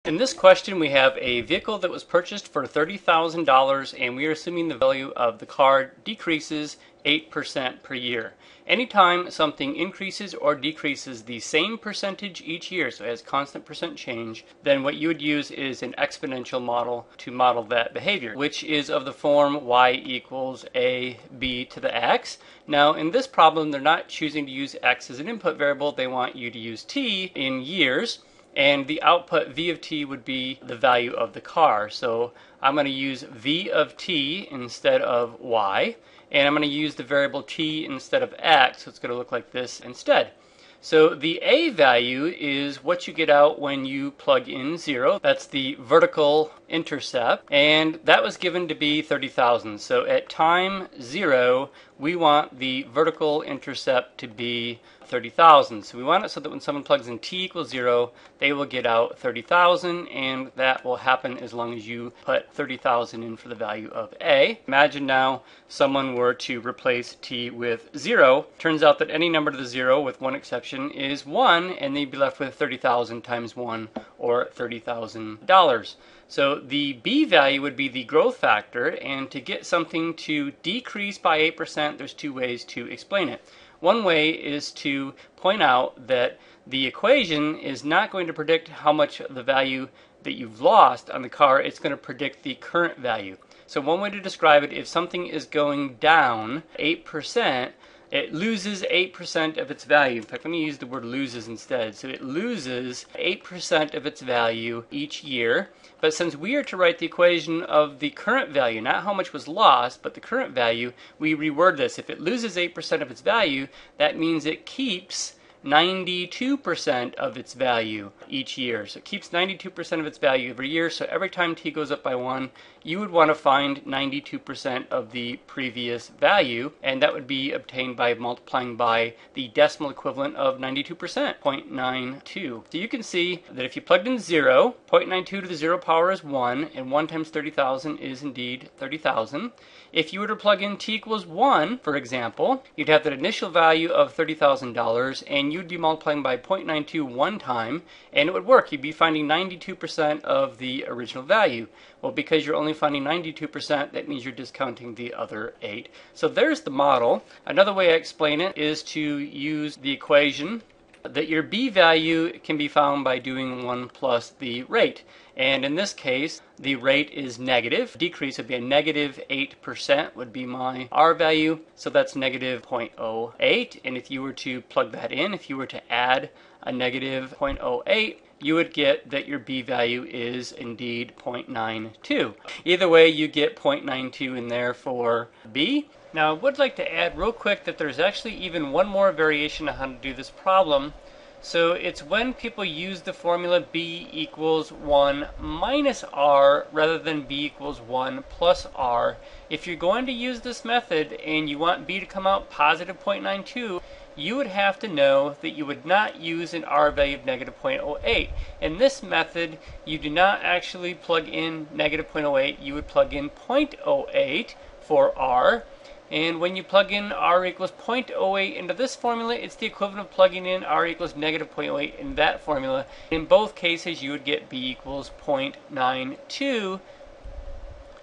In this question, we have a vehicle that was purchased for $30,000 and we are assuming the value of the car decreases 8% per year. Anytime something increases or decreases the same percentage each year, so it has constant percent change, then what you would use is an exponential model to model that behavior, which is of the form y equals ab to the x. Now in this problem, they're not choosing to use x as an input variable, they want you to use t in years. And the output v of t would be the value of the car. So I'm going to use v of t instead of y, and I'm going to use the variable t instead of x, so it's going to look like this instead. So the a value is what you get out when you plug in 0. That's the vertical intercept, and that was given to be 30,000. So at time 0, we want the vertical intercept to be 30,000. So we want it so that when someone plugs in t equals 0, they will get out 30,000, and that will happen as long as you put 30,000 in for the value of a. Imagine now someone were to replace t with 0. Turns out that any number to the 0, with one exception, is 1, and they'd be left with 30,000 times 1, or $30,000. So the b value would be the growth factor, and to get something to decrease by 8%, there's two ways to explain it. One way is to point out that the equation is not going to predict how much the value that you've lost on the car, it's going to predict the current value. So one way to describe it, if something is going down 8%, it loses 8% of its value. In fact, let me use the word loses instead. So it loses 8% of its value each year. But since we are to write the equation of the current value, not how much was lost, but the current value, we reword this. If it loses 8% of its value, that means it keeps 92% of its value each year. So it keeps 92% of its value every year. So every time t goes up by 1, you would want to find 92% of the previous value, and that would be obtained by multiplying by the decimal equivalent of 92%, 0.92. So you can see that if you plugged in 0, 0.92 to the 0 power is 1, and 1 times 30,000 is indeed 30,000. If you were to plug in t equals 1, for example, you'd have that initial value of $30,000, and you'd be multiplying by 0.92 one time, and it would work. You'd be finding 92% of the original value. Well, because you're only finding 92%, that means you're discounting the other 8. So there's the model. Another way I explain it is to use the equation that your b value can be found by doing 1 plus the rate. And in this case, the rate is negative. Decrease would be a negative 8% would be my r value. So that's negative 0.08. And if you were to plug that in, if you were to add a negative 0.08, you would get that your b value is indeed 0.92. Either way, you get 0.92 in there for b. Now I would like to add real quick that there's actually even one more variation on how to do this problem. So it's when people use the formula b equals 1 minus r rather than b equals 1 plus r. If you're going to use this method and you want b to come out positive 0.92, you would have to know that you would not use an r value of negative 0.08. In this method, you do not actually plug in negative 0.08, you would plug in 0.08 for r. And when you plug in r equals 0.08 into this formula, it's the equivalent of plugging in r equals negative 0.08 in that formula. In both cases, you would get b equals 0.92.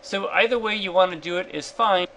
So either way you want to do it is fine.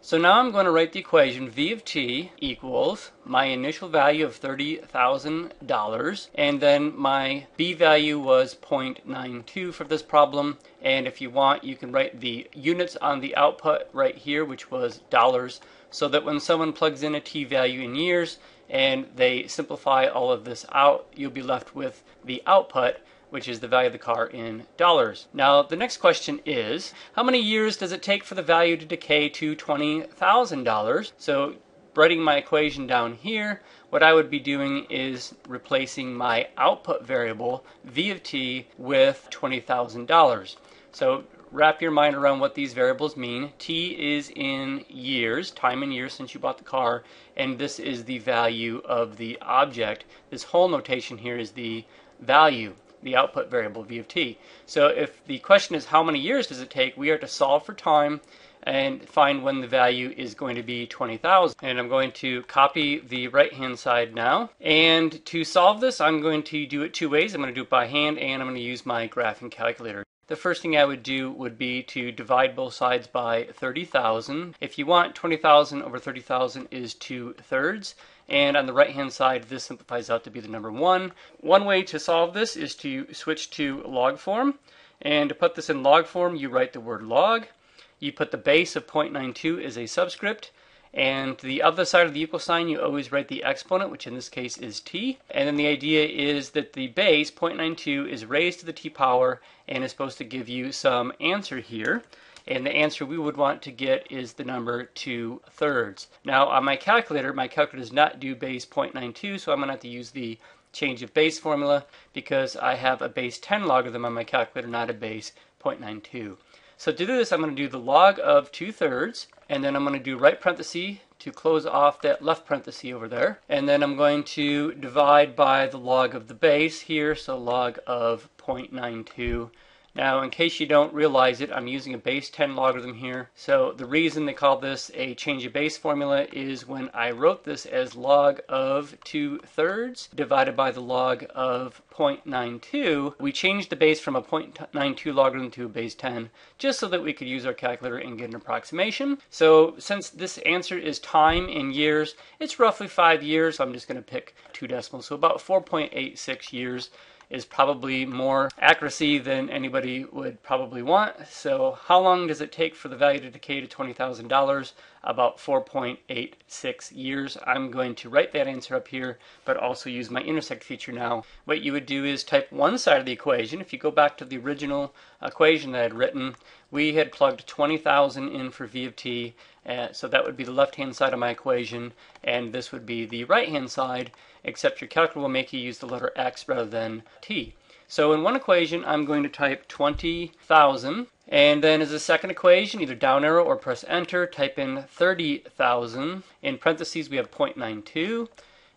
So now I'm going to write the equation v of t equals my initial value of $30,000, and then my b value was 0.92 for this problem. And if you want, you can write the units on the output right here, which was dollars, so that when someone plugs in a t value in years and they simplify all of this out, you'll be left with the output, which is the value of the car in dollars. Now the next question is, how many years does it take for the value to decay to $20,000? So writing my equation down here, what I would be doing is replacing my output variable, v of t, with $20,000. So wrap your mind around what these variables mean. T is in years, time in years since you bought the car, and this is the value of the object. This whole notation here is the value, the output variable v of t. So if the question is how many years does it take, we are to solve for time, and find when the value is going to be 20,000. And I'm going to copy the right hand side now. And to solve this, I'm going to do it two ways. I'm going to do it by hand, and I'm going to use my graphing calculator. The first thing I would do would be to divide both sides by 30,000. If you want, 20,000 over 30,000 is 2/3. And on the right hand side, this simplifies out to be the number 1. One way to solve this is to switch to log form. And to put this in log form, you write the word log. You put the base of 0.92 as a subscript. And to the other side of the equal sign, you always write the exponent, which in this case is t. And then the idea is that the base, 0.92, is raised to the t power and is supposed to give you some answer here. And the answer we would want to get is the number 2/3. Now on my calculator does not do base 0.92, so I'm going to have to use the change of base formula because I have a base 10 logarithm on my calculator, not a base 0.92. So to do this, I'm going to do the log of 2/3, and then I'm going to do right parenthesis to close off that left parenthesis over there. And then I'm going to divide by the log of the base here, so log of 0.92. Now, in case you don't realize it, I'm using a base 10 logarithm here. So the reason they call this a change of base formula is when I wrote this as log of 2/3 divided by the log of 0.92, we changed the base from a 0.92 logarithm to a base 10 just so that we could use our calculator and get an approximation. So since this answer is time in years, it's roughly 5 years. So I'm just going to pick 2 decimals, so about 4.86 years is probably more accuracy than anybody would probably want. So how long does it take for the value to decay to $20,000? About 4.86 years. I'm going to write that answer up here, but also use my intersect feature now. What you would do is type one side of the equation. If you go back to the original equation that I had written, we had plugged 20,000 in for v of t, so that would be the left-hand side of my equation, and this would be the right-hand side, except your calculator will make you use the letter x rather than t. So in one equation, I'm going to type 20,000, and then as a second equation, either down arrow or press enter, type in 30,000. In parentheses, we have 0.92,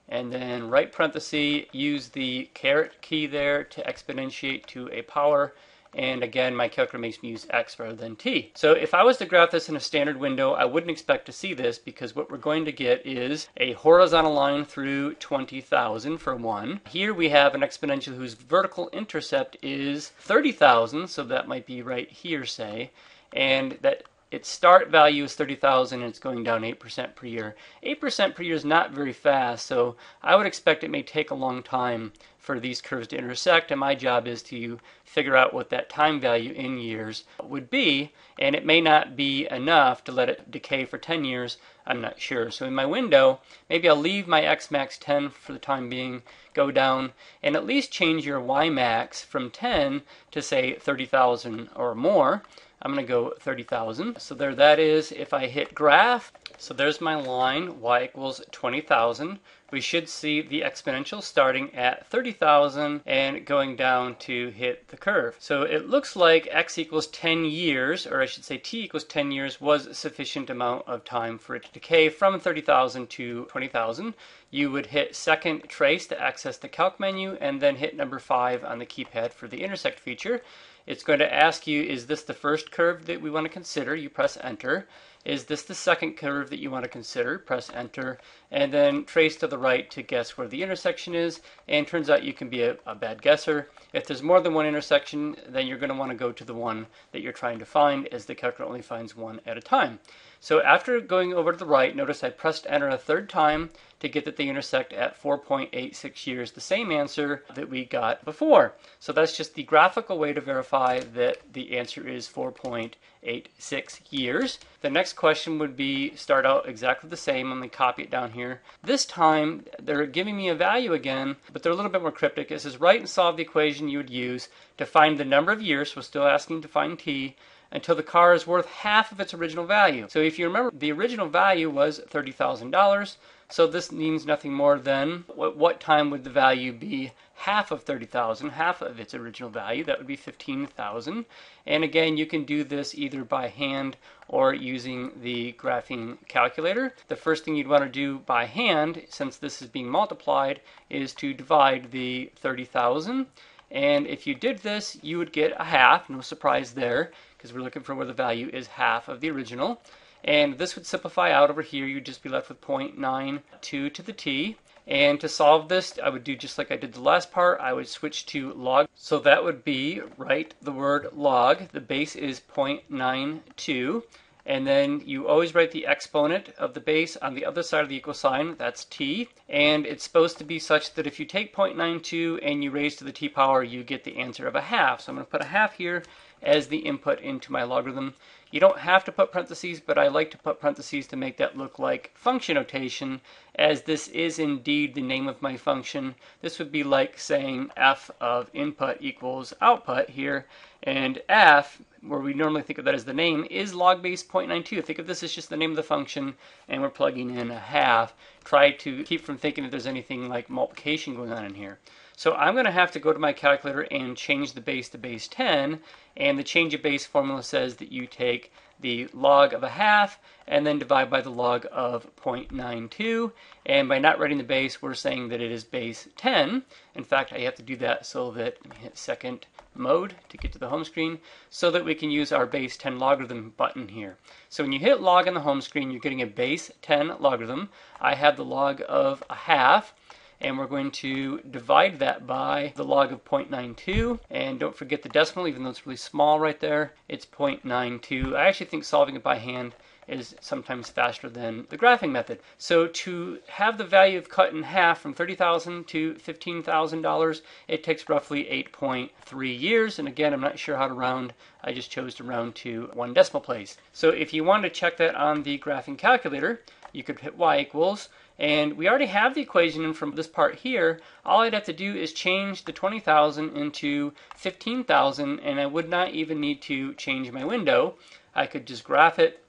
and then right parenthesis, use the caret key there to exponentiate to a power. And again, my calculator makes me use x rather than t. So if I was to graph this in a standard window, I wouldn't expect to see this because what we're going to get is a horizontal line through 20,000 for 1. Here we have an exponential whose vertical intercept is 30,000, so that might be right here, say, and that its start value is 30,000 and it's going down 8% per year. 8% per year is not very fast, so I would expect it may take a long time for these curves to intersect, and my job is to figure out what that time value in years would be, and it may not be enough to let it decay for 10 years, I'm not sure. So in my window, maybe I'll leave my x max 10 for the time being, go down, and at least change your y max from 10 to say 30,000 or more. I'm going to go 30,000. So there that is. If I hit graph, so there's my line, y equals 20,000. We should see the exponential starting at 30,000 and going down to hit the curve. So it looks like x equals 10 years, or I should say t equals 10 years, was a sufficient amount of time for it to decay from 30,000 to 20,000. You would hit second trace to access the calc menu, and then hit number 5 on the keypad for the intersect feature. It's going to ask you, is this the first curve that we want to consider? You press enter. Is this the second curve that you want to consider? Press enter, and then trace to the right to guess where the intersection is. And turns out you can be a bad guesser. If there's more than one intersection, then you're going to want to go to the one that you're trying to find, as the calculator only finds one at a time. So after going over to the right, notice I pressed enter a third time to get that they intersect at 4.86 years, the same answer that we got before. So that's just the graphical way to verify that the answer is 4.86 years. The next question would be start out exactly the same. I'm going to copy it down here. This time they're giving me a value again, but they're a little bit more cryptic. It says write and solve the equation you would use to find the number of years, so still asking to find t, until the car is worth half of its original value. So if you remember, the original value was $30,000. So this means nothing more than what time would the value be half of 30,000, half of its original value? That would be 15,000. And again, you can do this either by hand or using the graphing calculator. The first thing you'd want to do by hand, since this is being multiplied, is to divide the 30,000. And if you did this, you would get a half. No surprise there, because we're looking for where the value is half of the original. And this would simplify out over here. You'd just be left with 0.92 to the t. And to solve this, I would do just like I did the last part. I would switch to log. So that would be, write the word log. The base is 0.92. And then you always write the exponent of the base on the other side of the equal sign. That's t. And it's supposed to be such that if you take 0.92 and you raise to the t power, you get the answer of a half. So I'm going to put a half here as the input into my logarithm. You don't have to put parentheses, but I like to put parentheses to make that look like function notation, as this is indeed the name of my function. This would be like saying f of input equals output here, and f, where we normally think of that as the name, is log base 0.92. Think of this as just the name of the function, and we're plugging in a half. Try to keep from thinking that there's anything like multiplication going on in here. So I'm going to have to go to my calculator and change the base to base 10, and the change of base formula says that you take the log of a half and then divide by the log of 0.92, and by not writing the base, we're saying that it is base 10. In fact, I have to do that so that, let me hit second mode to get to the home screen, so that we can use our base 10 logarithm button here. So when you hit log on the home screen, you're getting a base 10 logarithm. I have the log of a half, and we're going to divide that by the log of 0.92, and don't forget the decimal, even though it's really small right there. It's 0.92. I actually think solving it by hand is sometimes faster than the graphing method. So to have the value of cut in half from $30,000 to $15,000, it takes roughly 8.3 years. And again, I'm not sure how to round. I just chose to round to one decimal place. So if you want to check that on the graphing calculator, you could hit y equals, and we already have the equation in from this part here. All I'd have to do is change the 20,000 into 15,000, and I would not even need to change my window. I could just graph it.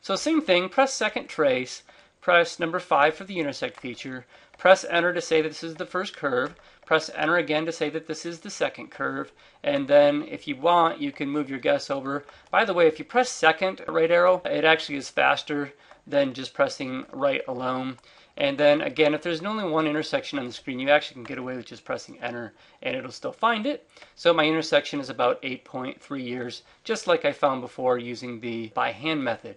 So same thing, press second trace, press number 5 for the intersect feature, press enter to say that this is the first curve, press enter again to say that this is the second curve, and then if you want, you can move your guess over. By the way, if you press second right arrow, it actually is faster than just pressing right alone. And then again, if there's only one intersection on the screen, you actually can get away with just pressing enter and it'll still find it. So my intersection is about 8.3 years, just like I found before using the by hand method.